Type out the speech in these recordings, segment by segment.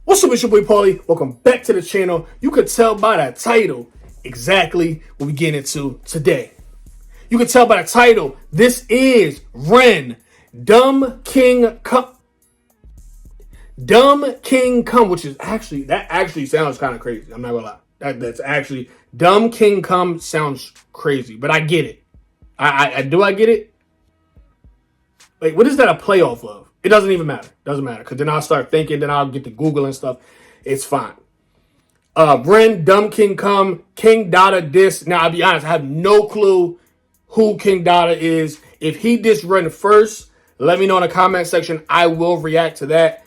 What's up, it's your boy Paulie. Welcome back to the channel. You could tell by the title exactly what we get into today. You can tell by the title, this is Ren, Dumb King Come, which is that actually sounds kind of crazy. I'm not gonna lie. That's actually, Dumb King Come sounds crazy, but I get it. I get it? Like, what is that a play off of? It doesn't even matter. Doesn't matter. Because then I'll start thinking, then I'll get to Google and stuff. It's fine. Ren, Dumb King Come, King Dada diss. Now, I'll be honest, I have no clue who King Dada is. If he diss Ren first, let me know in the comment section. I will react to that.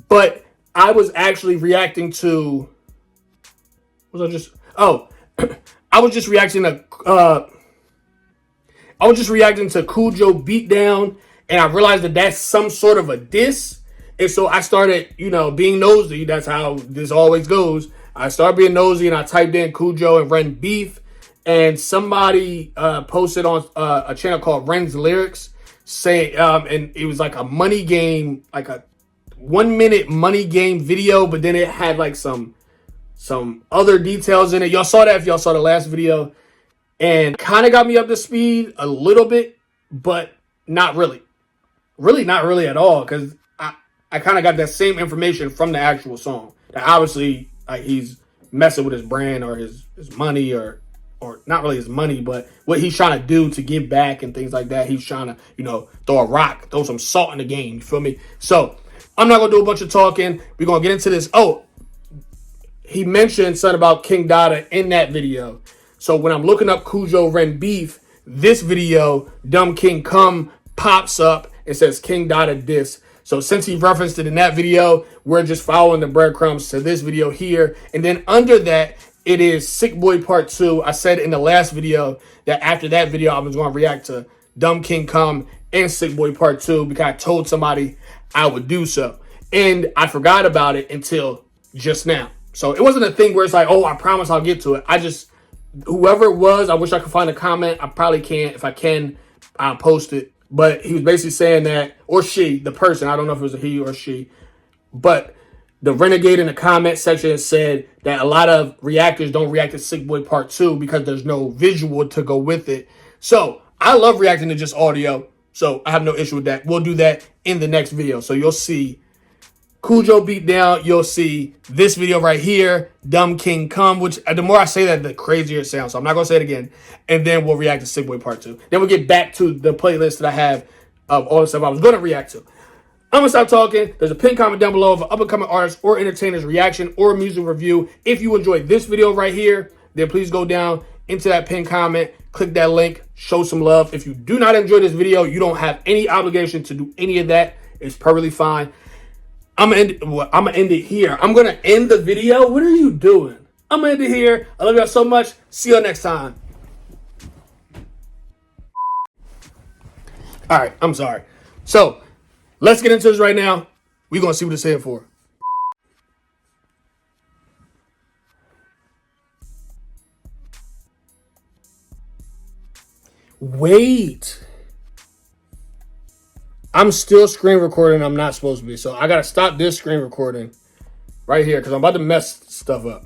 But I was actually reacting to... I was just reacting to... I was just reacting to Cujo Beatdown, and I realized that that's some sort of a diss. And so I started, being nosy. That's how this always goes. I started being nosy, and I typed in Cujo and Ren beef. And somebody posted on a channel called Ren's Lyrics, saying, and it was like a money game, like a 1 minute money game video, but then it had like some other details in it. Y'all saw that if y'all saw the last video. And kind of got me up to speed a little bit, but not really. Really not really at all, because I kind of got that same information from the actual song. That obviously he's messing with his brand or his money or not really his money, but what he's trying to do to give back and things like that. He's trying to, throw a rock, throw some salt in the game. You feel me? So I'm not going to do a bunch of talking. We're going to get into this. Oh, he mentioned something about King Dada in that video. So when I'm looking up Cujo Ren beef, this video, Dumb King Come, pops up and says King Dada diss. So since he referenced it in that video, we're just following the breadcrumbs to this video here. And then under that, it is Sick Boy Part 2. I said in the last video that after that video, I was going to react to Dumb King Come and Sick Boy Part 2 because I told somebody I would do so. And I forgot about it until just now. So it wasn't a thing where it's like, oh, I promise I'll get to it. Whoever it was, I wish I could find a comment. I probably can't. If I can, I'll post it. But he was basically saying that, or she, the person, I don't know if it was a he or she, but the renegade in the comment section said that a lot of reactors don't react to Sick Boy Part 2 because there's no visual to go with it. So I love reacting to just audio, so I have no issue with that. We'll do that in the next video. So you'll see Cujo Beatdown, you'll see this video right here, Dumb King Come, which the more I say that, the crazier it sounds. So I'm not going to say it again. And then we'll react to Sick Boy Part 2. Then we'll get back to the playlist that I have of all the stuff I was going to react to. I'm going to stop talking. There's a pinned comment down below of an up-and-coming artist or entertainer's reaction or music review. If you enjoyed this video right here, then please go down into that pinned comment, click that link, show some love. If you do not enjoy this video, you don't have any obligation to do any of that. It's perfectly fine. I'm gonna end it here. I'm gonna end the video. What are you doing? I'm gonna end it here. I love y'all so much. See y'all next time. All right, I'm sorry. So let's get into this right now. We're gonna see what it's here for. Wait. I'm still screen recording. I'm not supposed to be. So I got to stop this screen recording right here because I'm about to mess stuff up.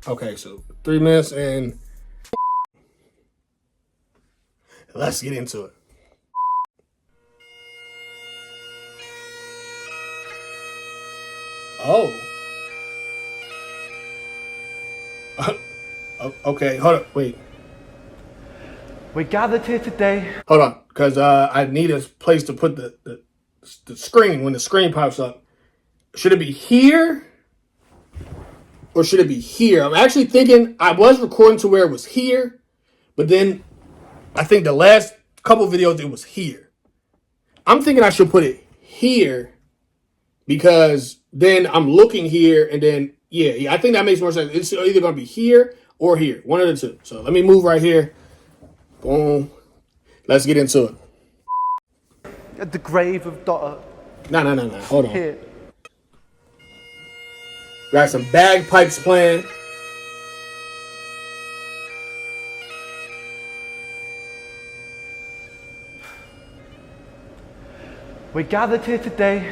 Okay, so 3 minutes and let's get into it. Oh. Okay, hold up. Wait. We gathered here today. Hold on, because I need a place to put the screen when the screen pops up. Should it be here? Or should it be here? I'm actually thinking I was recording to where it was here, but then I think the last couple videos it was here. I'm thinking I should put it here because then I'm looking here and then, yeah, I think that makes more sense. It's either going to be here or here, one of the two. So let me move right here. Boom. Let's get into it. At the grave of daughter. No. Hold on. Here. Got some bagpipes playing. We gathered here today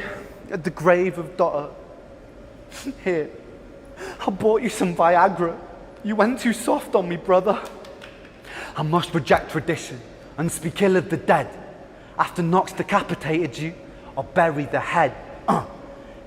at the grave of daughter Here, I bought you some Viagra. You went too soft on me, brother. I must reject tradition and speak ill of the dead. After Knox decapitated you, I'll bury the head.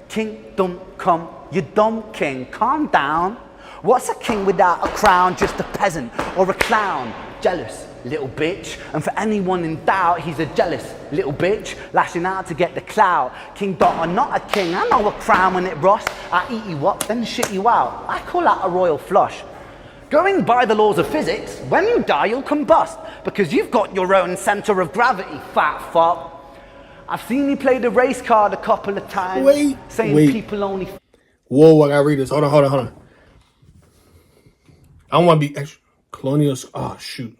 King don't come, you dumb king, calm down. What's a king without a crown? Just a peasant or a clown? Jealous, little bitch. And for anyone in doubt, he's a jealous little bitch, lashing out to get the clout. King Dot, not a king, I know a crown when it rusts. I eat you up, then shit you out. I call that a royal flush. Going by the laws of physics, when you die, you'll combust, because you've got your own center of gravity, fat fuck. I've seen you play the race card a couple of times, saying people only... Whoa, I gotta read this. Hold on. I don't want to be extra colonial. Oh, shoot.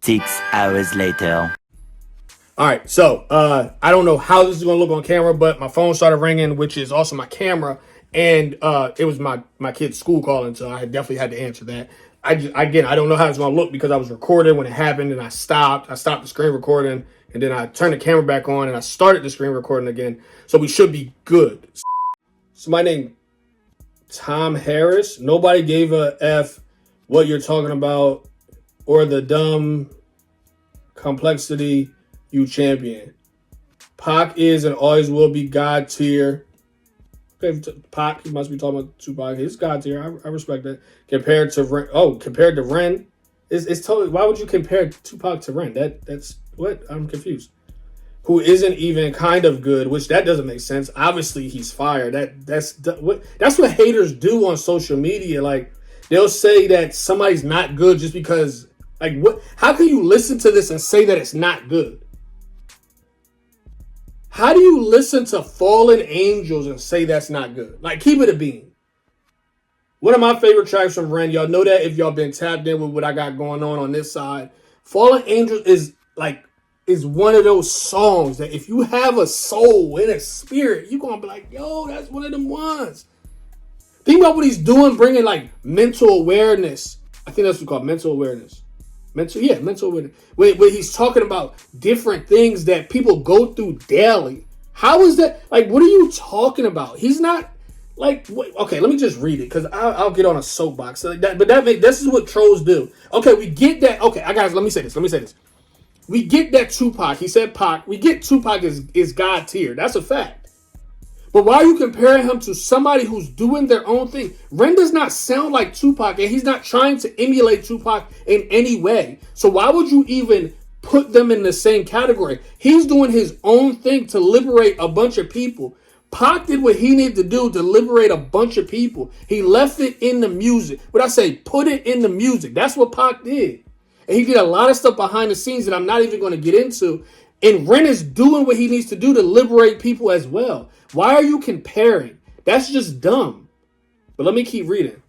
Six hours later. All right, so I don't know how this is going to look on camera, but my phone started ringing, which is also my camera, and it was my kid's school calling, so I definitely had to answer that. I don't know how it's going to look because I was recording when it happened, and I stopped the screen recording, and then I turned the camera back on, and I started the screen recording again, so we should be good. Somebody named Tom Harris. Nobody gave a F what you're talking about or the dumb complexity you champion. Pac is and always will be God tier. Okay, Pac, he must be talking about Tupac. He's God tier. I respect that. Compared to Ren, it's totally. Why would you compare Tupac to Ren? That's what I'm confused. Who isn't even kind of good, which that doesn't make sense. Obviously, he's fire. That's what haters do on social media. Like they'll say that somebody's not good just because. Like what? How can you listen to this and say that it's not good? How do you listen to Fallen Angels and say that's not good? Like, keep it a bean. One of my favorite tracks from Ren, y'all know that if y'all been tapped in with what I got going on this side. Fallen Angels is one of those songs that if you have a soul and a spirit, you're going to be like, yo, that's one of them ones. Think about what he's doing, bringing like mental awareness. I think that's what it's called, mental awareness. Mental awareness. Where he's talking about different things that people go through daily. How is that? Like, what are you talking about? He's not like. Okay, let me just read it because I'll get on a soapbox. Like that, but this is what trolls do. Okay, we get that. Okay, guys, let me say this. We get that Tupac. He said Pac. We get Tupac is God tier. That's a fact. But why are you comparing him to somebody who's doing their own thing? Ren does not sound like Tupac, and he's not trying to emulate Tupac in any way. So why would you even put them in the same category? He's doing his own thing to liberate a bunch of people. Pac did what he needed to do to liberate a bunch of people. He left it in the music. What I say, put it in the music. That's what Pac did. And he did a lot of stuff behind the scenes that I'm not even going to get into. And Ren is doing what he needs to do to liberate people as well. Why are you comparing? That's just dumb. But let me keep reading.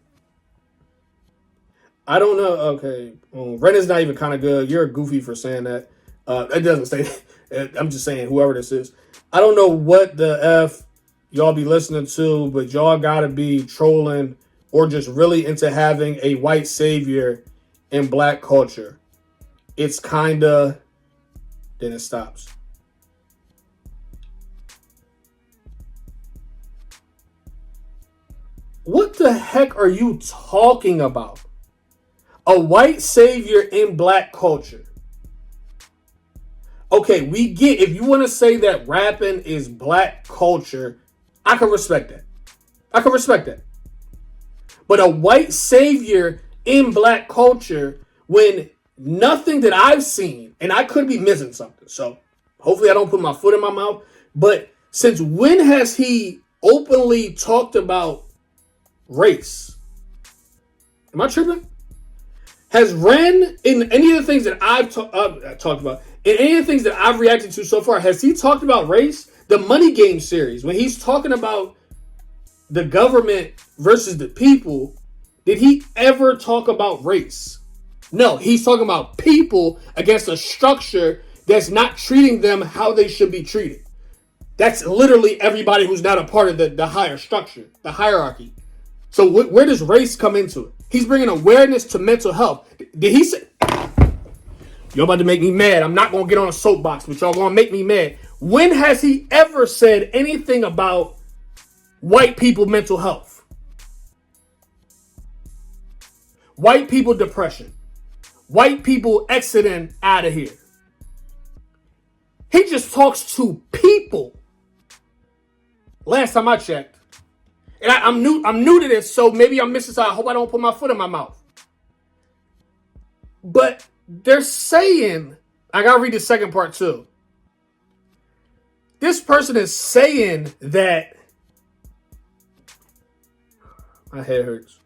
I don't know. Okay. Ren is not even kind of good. You're goofy for saying that. It doesn't say that. I'm just saying whoever this is. I don't know what the F y'all be listening to, but y'all got to be trolling or just really into having a white savior in black culture. It's kind of... Then it stops. What the heck are you talking about? A white savior in black culture. Okay, we get, if you want to say that rapping is black culture, I can respect that. But a white savior in black culture, when nothing that I've seen, and I could be missing something, so hopefully I don't put my foot in my mouth, but since when has he openly talked about race? Am I tripping? Has Ren, in any of the things that I've talked about, in any of the things that I've reacted to so far, has he talked about race? The Money Game series, when he's talking about the government versus the people, did he ever talk about race? No, he's talking about people against a structure that's not treating them how they should be treated. That's literally everybody who's not a part of the higher structure, the hierarchy. So where does race come into it? He's bringing awareness to mental health. Did he say... You're about to make me mad. I'm not going to get on a soapbox, but y'all going to make me mad. When has he ever said anything about white people mental health? White people depression? White people exiting out of here? He just talks to people. Last time I checked. And I'm new to this, so maybe I'm missing something. I hope I don't put my foot in my mouth. But they're saying, I gotta read the second part too. This person is saying that my head hurts.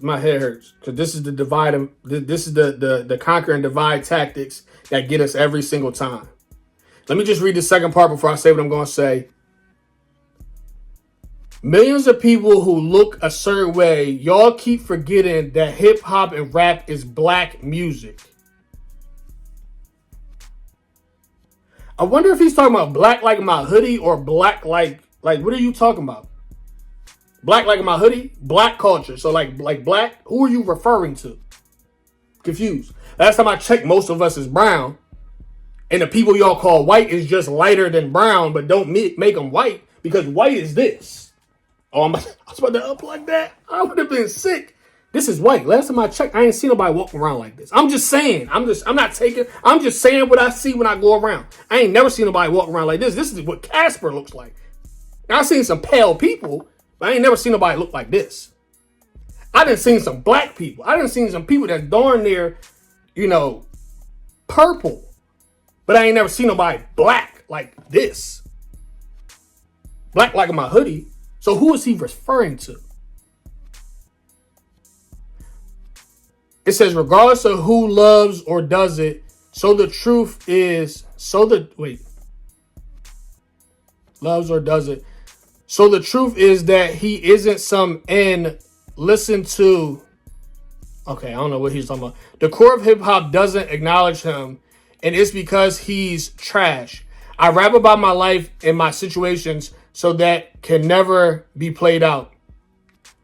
My head hurts because this is the divide. This is the conquer and divide tactics that get us every single time. Let me just read the second part before I say what I'm going to say. Millions of people who look a certain way, y'all keep forgetting that hip hop and rap is black music. I wonder if he's talking about black like my hoodie or black like what are you talking about? Black like my hoodie? Black culture. So like black, who are you referring to? Confused. Last time I checked, most of us is brown. And the people y'all call white is just lighter than brown, but don't make them white because white is this. Oh, I was about to unplug that. I would have been sick. This is white. Last time I checked, I ain't seen nobody walking around like this. I'm just saying. I'm just saying what I see when I go around. I ain't never seen nobody walk around like this. This is what Casper looks like. Now, I've seen some pale people, but I ain't never seen nobody look like this. I done seen some black people. I done seen some people that's darn near, purple. But I ain't never seen nobody black like this. Black like my hoodie. So who is he referring to? It says, regardless of who loves or does it, loves or does it. So the truth is that he isn't some listen to. Okay, I don't know what he's talking about. The core of hip hop doesn't acknowledge him, and it's because he's trash. I rap about my life and my situations so that can never be played out.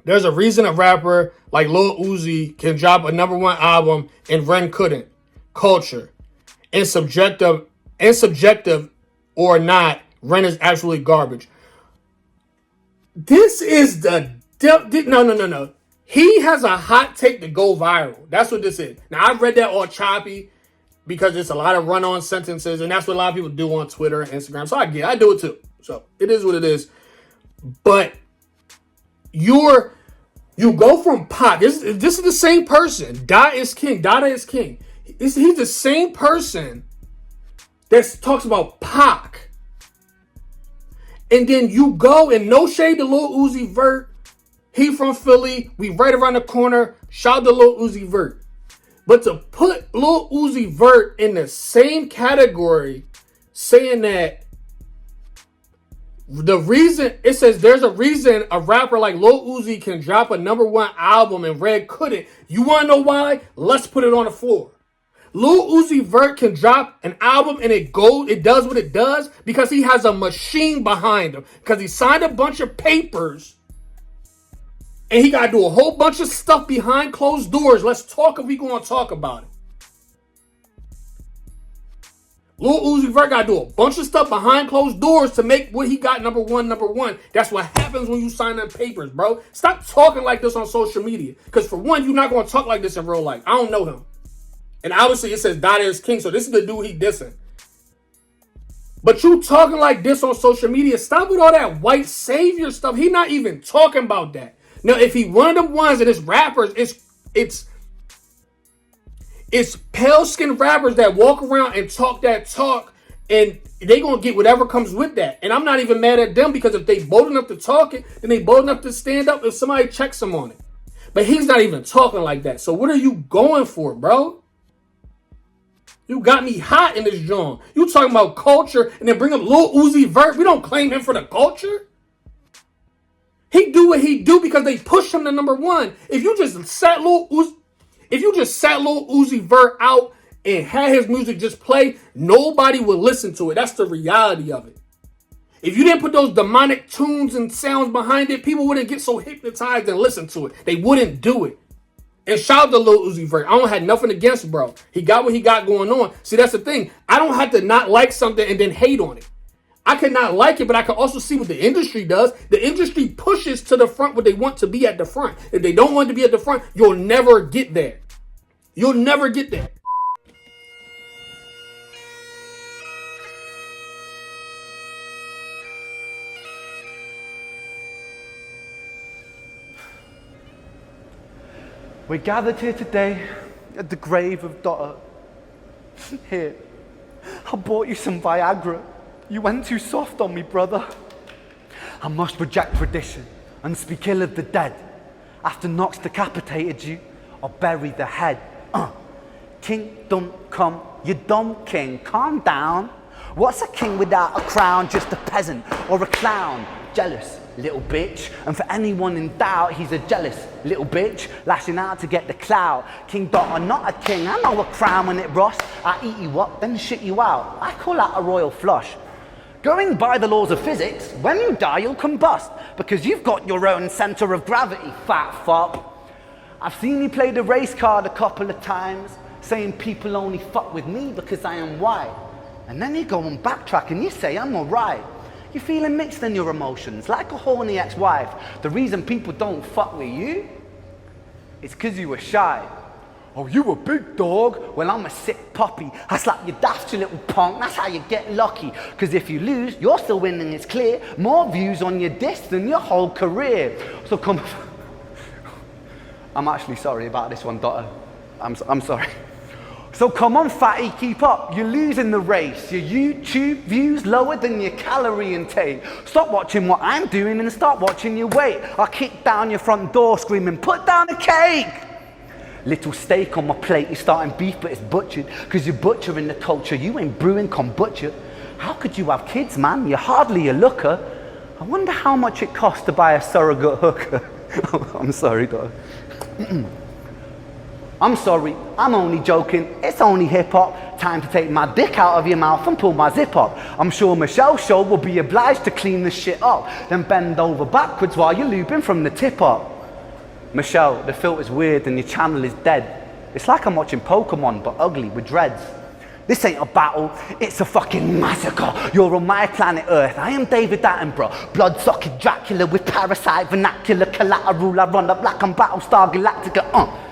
There's a reason a rapper like Lil Uzi can drop a #1 album and Ren couldn't. Culture. And subjective or not, Ren is absolutely garbage. This is no. He has a hot take to go viral. That's what this is. Now, I've read that all choppy because it's a lot of run-on sentences, and that's what a lot of people do on Twitter and Instagram. So I do it too. So it is what it is. But you go from Pac. This is the same person. Dada is king. He's the same person that talks about Pac. And then you go, and no shade to Lil Uzi Vert. He from Philly. We right around the corner. Shout out to Lil Uzi Vert. But to put Lil Uzi Vert in the same category, saying that it says there's a reason a rapper like Lil Uzi can drop a #1 album and Red couldn't. You want to know why? Let's put it on the floor. Lil Uzi Vert can drop an album and it does what it does because he has a machine behind him. Because he signed a bunch of papers and he got to do a whole bunch of stuff behind closed doors. Let's talk if we going to talk about it. Lil Uzi Vert got to do a bunch of stuff behind closed doors to make what he got #1. That's what happens when you sign them papers, bro. Stop talking like this on social media. Because for one, you're not going to talk like this in real life. I don't know him. And obviously it says Dada is king, so this is the dude he dissing. But you talking like this on social media, stop with all that white savior stuff. He not even talking about that. Now, if he one of them ones that is rappers, it's pale-skinned rappers that walk around and talk that talk, and they gonna get whatever comes with that. And I'm not even mad at them because if they bold enough to talk it, then they bold enough to stand up if somebody checks them on it. But he's not even talking like that. So what are you going for, bro? You got me hot in this joint. You talking about culture and then bring up Lil Uzi Vert. We don't claim him for the culture. He do what he do because they push him to #1. If you just sat Lil Uzi Vert out and had his music just play, nobody would listen to it. That's the reality of it. If you didn't put those demonic tunes and sounds behind it, people wouldn't get so hypnotized and listen to it. They wouldn't do it. And shout out to Lil Uzi Vert. I don't have nothing against bro. He got what he got going on. See, that's the thing. I don't have to not like something and then hate on it. I could not like it, but I can also see what the industry does. The industry pushes to the front what they want to be at the front. If they don't want to be at the front, you'll never get there. You'll never get there. We're gathered here today at the grave of daughter. Here, I bought you some Viagra. You went too soft on me, brother. I must reject tradition and speak ill of the dead. After Knox decapitated you, or bury the head. King don't come, you dumb king, calm down. What's a king without a crown? Just a peasant or a clown. Jealous, little bitch. And for anyone in doubt, he's a jealous little bitch, lashing out to get the clout. King daughter, not a king, I know a crown when it rusts. I eat you up, then shit you out. I call that a royal flush. Going by the laws of physics, when you die, you'll combust, because you've got your own center of gravity, fat fuck. I've seen you play the race card a couple of times, saying people only fuck with me because I am white. And then you go and backtrack and you say I'm alright. You're feeling mixed in your emotions, like a horny ex-wife. The reason people don't fuck with you is because you were shy. Oh, you a big dog? Well, I'm a sick puppy. I slap you daft, you little punk. That's how you get lucky. Because if you lose, you're still winning, it's clear. More views on your disc than your whole career. So come... I'm actually sorry about this one, daughter. I'm sorry. So come on, fatty, keep up. You're losing the race. Your YouTube views lower than your calorie intake. Stop watching what I'm doing and start watching your weight. I'll kick down your front door screaming, put down the cake. Little steak on my plate, you're starting beef but it's butchered. Cause you're butchering the culture, you ain't brewing kombucha. How could you have kids, man? You're hardly a looker. I wonder how much it costs to buy a surrogate hooker. I'm sorry, dog. I'm sorry, I'm only joking, it's only hip-hop. Time to take my dick out of your mouth and pull my zip up. I'm sure Michelle's show will be obliged to clean this shit up, then bend over backwards while you're looping from the tip up. Michelle, the filter's weird and your channel is dead. It's like I'm watching Pokemon, but ugly with dreads. This ain't a battle, it's a fucking massacre. You're on my planet Earth, I am David Attenborough. Blood-sucking Dracula with parasite vernacular collateral. I run up like I'm Battlestar Galactica.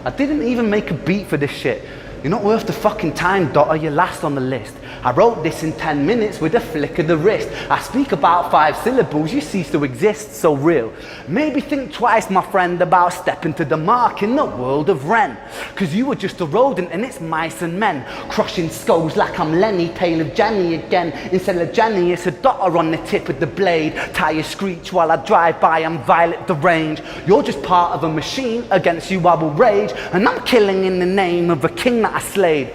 I didn't even make a beat for this shit. You're not worth the fucking time, daughter, you're last on the list. I wrote this in 10 minutes with a flick of the wrist. I speak about 5 syllables, you cease to exist, so real. Maybe think twice, my friend, about stepping to the mark in the world of Ren. Cause you were just a rodent and it's mice and men. Crushing skulls like I'm Lenny, tale of Jenny again. Instead of Jenny, it's a daughter on the tip of the blade. Tires screech while I drive by, I'm Violet the Range. You're just part of a machine, against you I will rage. And I'm killing in the name of a king that I slayed.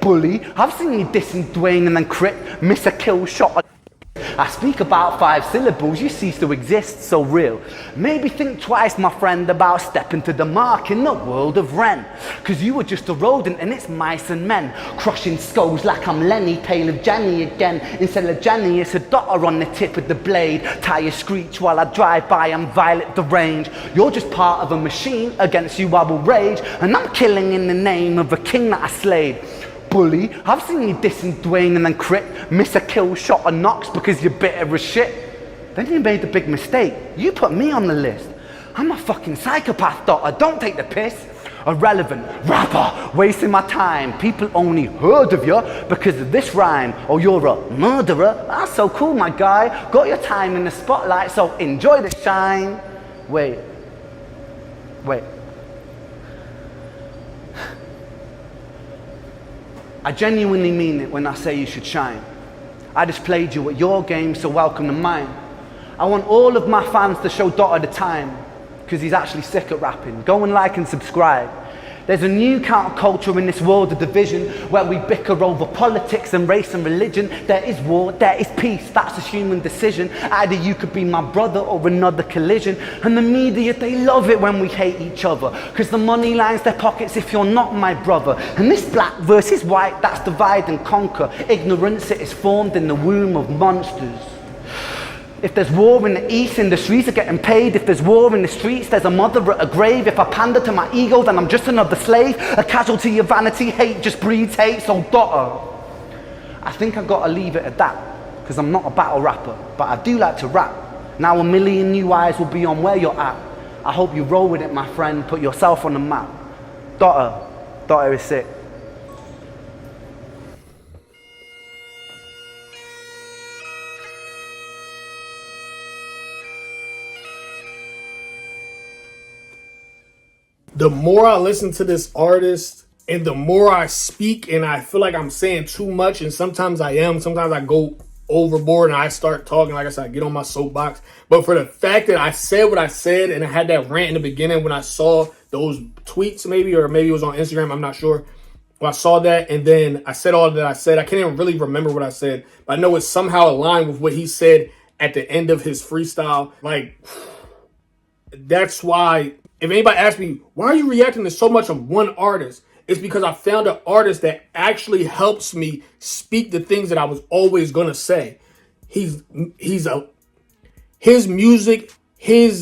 Bully, I've seen you dissing Dwayne and then crit, miss a kill shot. I speak about 5 syllables, you cease to exist, so real. Maybe think twice, my friend, about stepping to the mark in the world of Ren. Cause you were just a rodent and it's mice and men. Crushing skulls like I'm Lenny, tale of Jenny again. Instead of Jenny, it's a daughter on the tip of the blade. Tires screech while I drive by, I'm Violet the Range. You're just part of a machine, against you I will rage. And I'm killing in the name of a king that I slayed. Bully, I've seen you dissing Dwayne and then crit, miss a kill shot or Knox because you're bitter as shit. Then you made the big mistake, you put me on the list. I'm a fucking psychopath, daughter, don't take the piss. Irrelevant rapper, wasting my time. People only heard of you because of this rhyme. Oh, you're a murderer? That's so cool, my guy. Got your time in the spotlight, so enjoy the shine. Wait. I genuinely mean it when I say you should shine. I just played you at your game, so welcome to mine. I want all of my fans to show Dottor the time, because he's actually sick at rapping. Go and like and subscribe. There's a new counterculture in this world of division where we bicker over politics and race and religion. There is war, there is peace, that's a human decision. Either you could be my brother or another collision. And the media, they love it when we hate each other, because the money lines their pockets if you're not my brother. And this black versus white, that's divide and conquer. Ignorance, it is formed in the womb of monsters. If there's war in the east, industries are getting paid. If there's war in the streets, there's a mother at a grave. If I pander to my ego, then I'm just another slave. A casualty of vanity, hate just breeds hate. So daughter, I think I gotta leave it at that, because I'm not a battle rapper, but I do like to rap. Now 1 million new eyes will be on where you're at. I hope you roll with it, my friend, put yourself on the map. Daughter is sick. The more I listen to this artist and the more I speak, and I feel like I'm saying too much, and sometimes I am, sometimes I go overboard and I start talking, like I said, I get on my soapbox. But for the fact that I said what I said and I had that rant in the beginning when I saw those tweets, maybe, or maybe it was on Instagram, I'm not sure. Well, I saw that and then I said all that I said. I can't even really remember what I said, but I know it's somehow aligned with what he said at the end of his freestyle. Like, that's why, if anybody asks me, why are you reacting to so much of one artist? It's because I found an artist that actually helps me speak the things that I was always going to say. His music,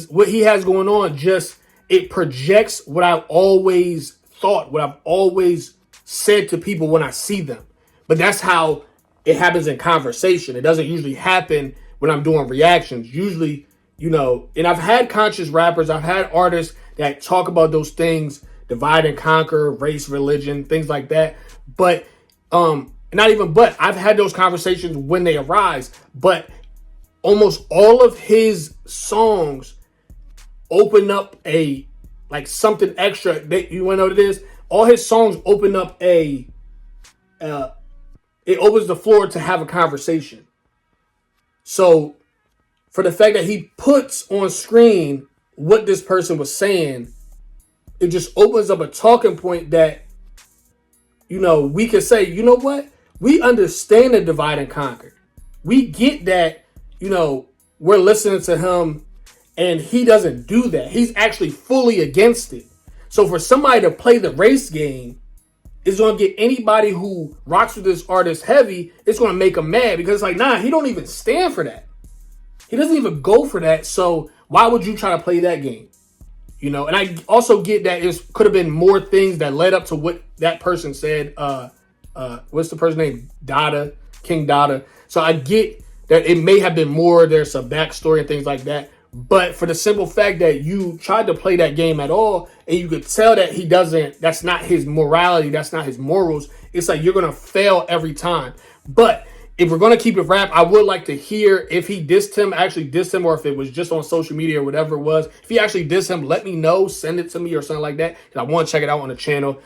what he has going on, just, it projects what I've always thought, what I've always said to people when I see them. But that's how it happens in conversation. It doesn't usually happen when I'm doing reactions. Usually, you know, and I've had conscious rappers, I've had artists that talk about those things, divide and conquer, race, religion, things like that. But I've had those conversations when they arise, but almost all of his songs open up something extra. You want to know what it is? All his songs open up it opens the floor to have a conversation. So for the fact that he puts on screen what this person was saying, it just opens up a talking point that, you know, we could say, you know what? We understand the divide and conquer. We get that, you know, we're listening to him and he doesn't do that. He's actually fully against it. So for somebody to play the race game is going to get anybody who rocks with this artist heavy, it's going to make them mad because it's like, nah, he don't even stand for that. He doesn't even go for that. So why would you try to play that game? You know, and I also get that it could have been more things that led up to what that person said. What's the person's name? King Dada. So I get that it may have been more. There's a backstory and things like that. But for the simple fact that you tried to play that game at all, and you could tell that he doesn't, that's not his morality, that's not his morals. It's like you're going to fail every time. But if we're going to keep it rap, I would like to hear if he actually dissed him, or if it was just on social media or whatever it was. If he actually dissed him, let me know, send it to me or something like that. I want to check it out on the channel.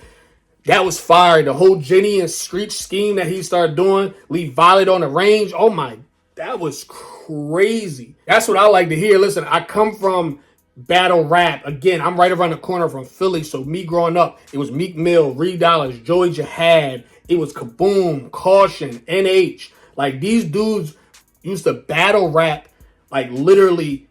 That was fire. The whole Jenny and Screech scheme that he started doing, leave Violet on the range. Oh my, that was crazy. That's what I like to hear. Listen, I come from battle rap. Again, I'm right around the corner from Philly. So me growing up, it was Meek Mill, Reed Dollars, Joey Jihad. It was Kaboom, Caution, NH. Like, these dudes used to battle rap, like, literally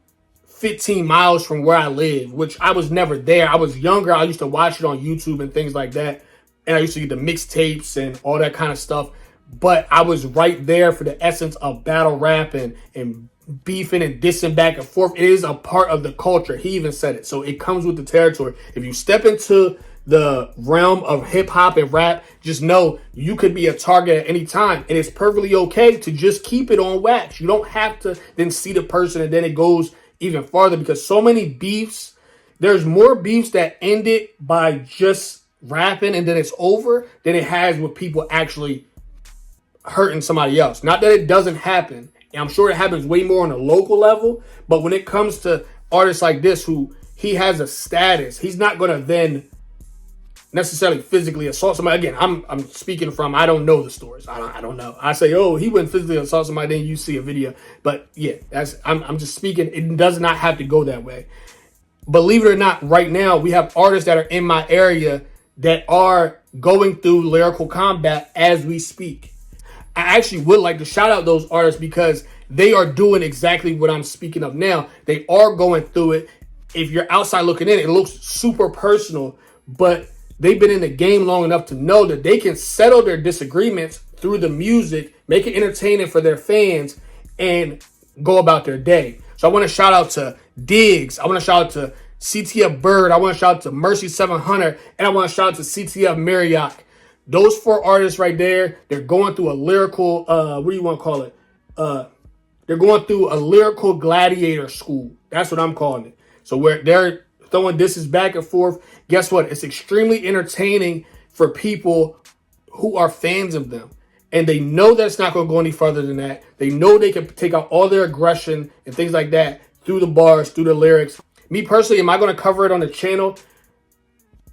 15 miles from where I live, which I was never there. I was younger. I used to watch it on YouTube and things like that. And I used to get the mixtapes and all that kind of stuff. But I was right there for the essence of battle rap and beefing and dissing back and forth. It is a part of the culture. He even said it. So it comes with the territory. If you step into the realm of hip hop and rap, just know you could be a target at any time. And it's perfectly okay to just keep it on wax. You don't have to then see the person and then it goes even farther, because so many beefs, there's more beefs that end it by just rapping and then it's over than it has with people actually hurting somebody else. Not that it doesn't happen. And I'm sure it happens way more on a local level. But when it comes to artists like this, who he has a status, he's not going to then necessarily physically assault somebody. Again, I'm speaking from, I don't know the stories. I don't know. I say, oh, he wouldn't physically assault somebody, then you see a video. But yeah, I'm just speaking. It does not have to go that way. Believe it or not, right now we have artists that are in my area that are going through lyrical combat as we speak. I actually would like to shout out those artists because they are doing exactly what I'm speaking of now. They are going through it. If you're outside looking in, it looks super personal, but they've been in the game long enough to know that they can settle their disagreements through the music, make it entertaining for their fans, and go about their day. So I want to shout out to Diggs. I want to shout out to CTF Bird. I want to shout out to Mercy 700. And I want to shout out to CTF Marriott. Those 4 artists right there, they're going through a lyrical, what do you want to call it? They're going through a lyrical gladiator school. That's what I'm calling it. So where they're throwing disses back and forth. Guess what? It's extremely entertaining for people who are fans of them. And they know that it's not going to go any further than that. They know they can take out all their aggression and things like that through the bars, through the lyrics. Me personally, am I going to cover it on the channel?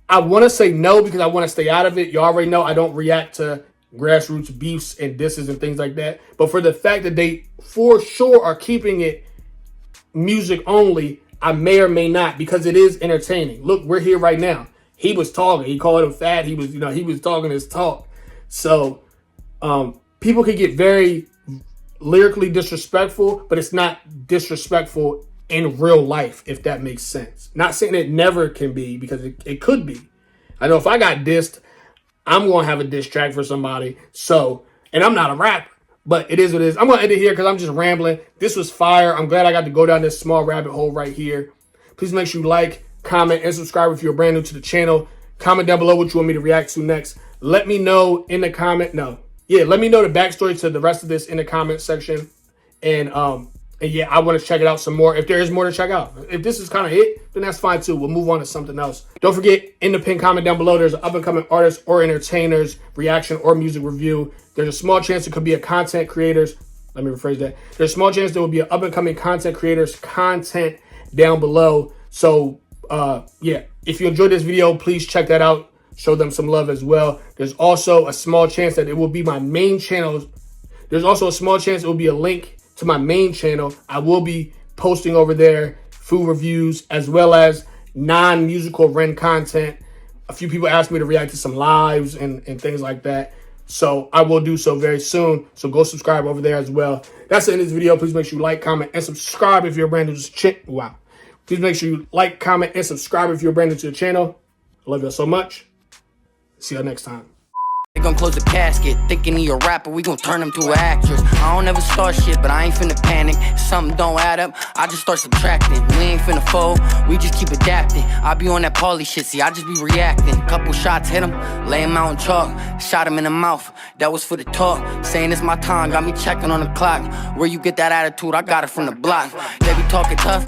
I want to say no because I want to stay out of it. You already know I don't react to grassroots beefs and disses and things like that. But for the fact that they for sure are keeping it music only, I may or may not, because it is entertaining. Look, we're here right now. He was talking. He called him fat. He was, he was talking his talk. So people can get very lyrically disrespectful, but it's not disrespectful in real life, if that makes sense. Not saying it never can be, because it could be. I know if I got dissed, I'm going to have a diss track for somebody. So, and I'm not a rapper, but it is what it is. I'm going to end it here because I'm just rambling. This was fire. I'm glad I got to go down this small rabbit hole right here. Please make sure you like, comment, and subscribe if you're brand new to the channel. Comment down below what you want me to react to next. Let me know in the comment. Let me know the backstory to the rest of this in the comment section. And yeah, I want to check it out some more if there is more to check out. If this is kind of it, then that's fine too. We'll move on to something else. Don't forget, in the pinned comment down below, there's an up-and-coming artist or entertainer's reaction or music review. There's a small chance it could be a content creator's. Let me rephrase that. There's a small chance there will be an up-and-coming content creator's content down below. So, yeah, if you enjoyed this video, please check that out. Show them some love as well. There's also a small chance that it will be my main channel. There's also a small chance it will be a link to my main channel. I will be posting over there food reviews as well as non-musical Ren content. A few people asked me to react to some lives and things like that. So I will do so very soon. So go subscribe over there as well. That's the end of this video. Please make sure you like, comment, and subscribe if you're brand new to the channel. Wow. Please make sure you like, comment, and subscribe if you're brand new to the channel. I love you all so much. See y'all next time. They gon' close the casket, thinking he a rapper, we gon' turn him to an actress. I don't ever start shit, but I ain't finna panic. If something don't add up, I just start subtracting. We ain't finna fold, we just keep adapting. I be on that Paulie shit, see, I just be reacting. Couple shots hit him, lay him out in chalk. Shot him in the mouth, that was for the talk. Saying it's my time, got me checking on the clock. Where you get that attitude, I got it from the block. They be talking tough.